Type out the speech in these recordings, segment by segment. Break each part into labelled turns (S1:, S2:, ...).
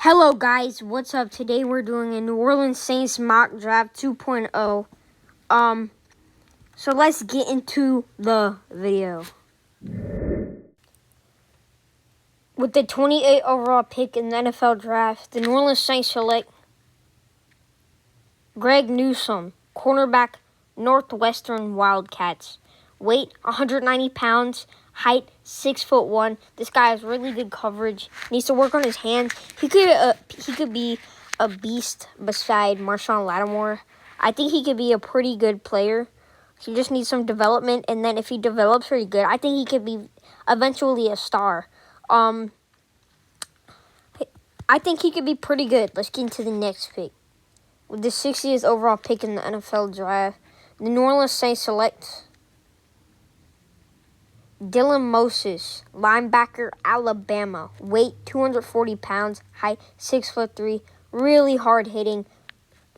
S1: Hello guys, what's up? Today we're doing a New Orleans Saints mock draft 2.0. So let's get into the video. With the 28th overall pick in the NFL draft, the New Orleans Saints select Greg Newsome, cornerback, Northwestern Wildcats. Weight 190 pounds, height 6'1". This guy has really good coverage. Needs to work on his hands. He could be a beast beside Marshawn Lattimore. I think he could be a pretty good player. He just needs some development, and then if he develops pretty good, I think he could be eventually a star. I think he could be pretty good. Let's get into the next pick. With the 60th overall pick in the NFL draft, the New Orleans Saints select Dylan Moses, linebacker, Alabama. Weight 240 pounds, height 6'3". Really hard hitting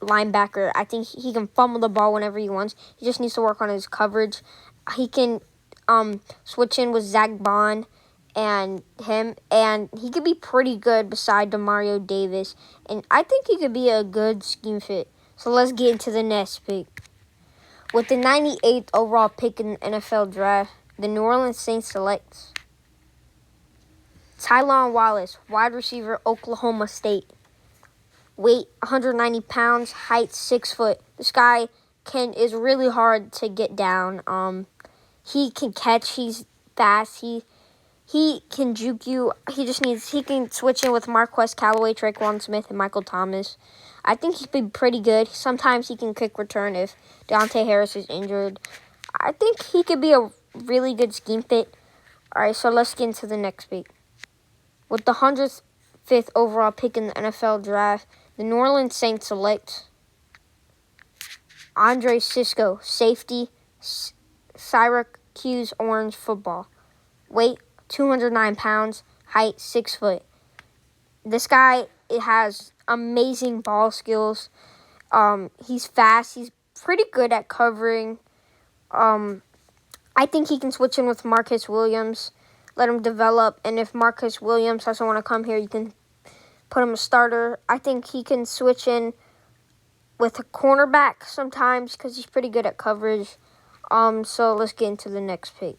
S1: linebacker. I think he can fumble the ball whenever he wants. He just needs to work on his coverage. He can switch in with Zach Bond and him, and he could be pretty good beside Demario Davis. And I think he could be a good scheme fit. So let's get into the next pick. With the 98th overall pick in the NFL draft, the New Orleans Saints select Tylon Wallace, wide receiver, Oklahoma State. Weight 190 pounds, height 6 foot. This guy is really hard to get down. He can catch. He's fast. He can juke you. He can switch in with Marquez Callaway, Traquan Smith, and Michael Thomas. I think he'd be pretty good. Sometimes he can kick return if Deontay Harris is injured. I think he could be a really good scheme fit. All right, so let's get into the next pick. With the 105th overall pick in the NFL draft, the New Orleans Saints select Cisco, safety, Syracuse Orange football. Weight 209 pounds, height 6 foot. This guy has amazing ball skills. He's fast. He's pretty good at covering. I think he can switch in with Marcus Williams, let him develop. And if Marcus Williams doesn't want to come here, you can put him a starter. I think he can switch in with a cornerback sometimes because he's pretty good at coverage. So let's get into the next pick.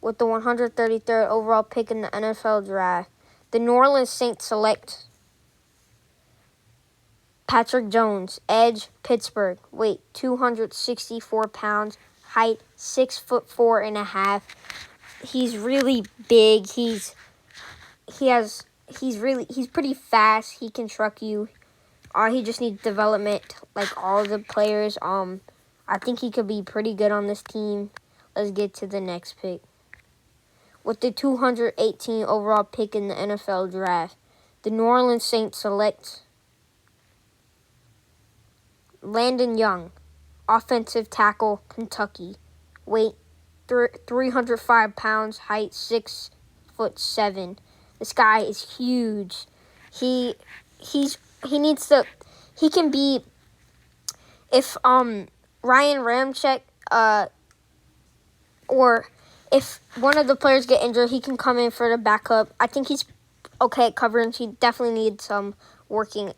S1: With the 133rd overall pick in the NFL draft, the New Orleans Saints select Patrick Jones, edge, Pittsburgh. Weight 264 pounds, height 6'4.5". He's really big. He's pretty fast. He can truck you. He just needs development like all the players. I think he could be pretty good on this team. Let's get to the next pick. With the 218th overall pick in the NFL draft, the New Orleans Saints select Landon Young, offensive tackle, Kentucky. Weight 305 pounds, height 6'7". This guy is huge. He can be, if Ryan Ramczyk or if one of the players get injured, he can come in for the backup. I think he's okay at covering. He definitely needs some working.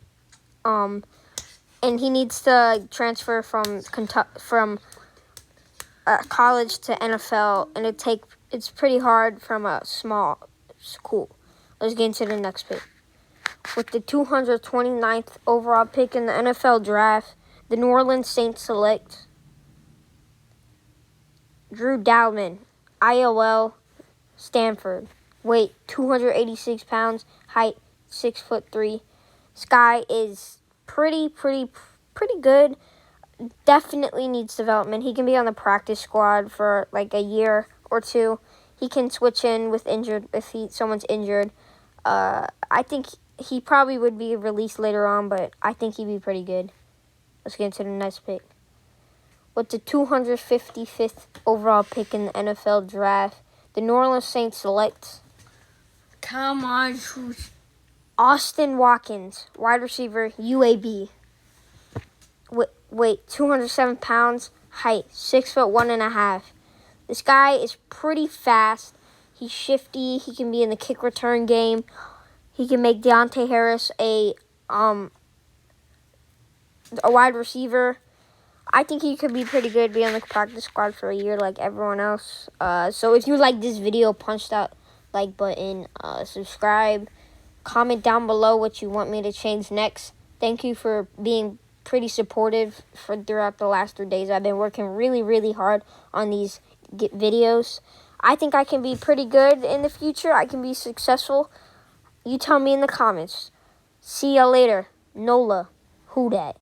S1: And he needs to transfer from college to NFL, and it's pretty hard from a small school. Let's get into the next pick. With the 229th overall pick in the NFL draft, the New Orleans Saints select Drew Dauman, IOL, Stanford. Weight 286 pounds, height 6'3". This guy is pretty good. Definitely needs development. He can be on the practice squad for like a year or two. He can switch in with someone's injured. I think he probably would be released later on, but I think he'd be pretty good. Let's get into the next pick. With the 255th overall pick in the NFL draft, the New Orleans Saints select Austin Watkins, wide receiver, UAB. Weight 207 pounds, height 6'1.5". This guy is pretty fast. He's shifty. He can be in the kick return game. He can make Deontay Harris a wide receiver. I think he could be pretty good, be on the practice squad for a year like everyone else. So if you like this video, punch that like button, subscribe, comment down below what you want me to change next. Thank you for being pretty supportive throughout the last 3 days. I've been working really, really hard on these videos. I think I can be pretty good in the future. I can be successful. You tell me in the comments. See ya later. Nola. Who dat?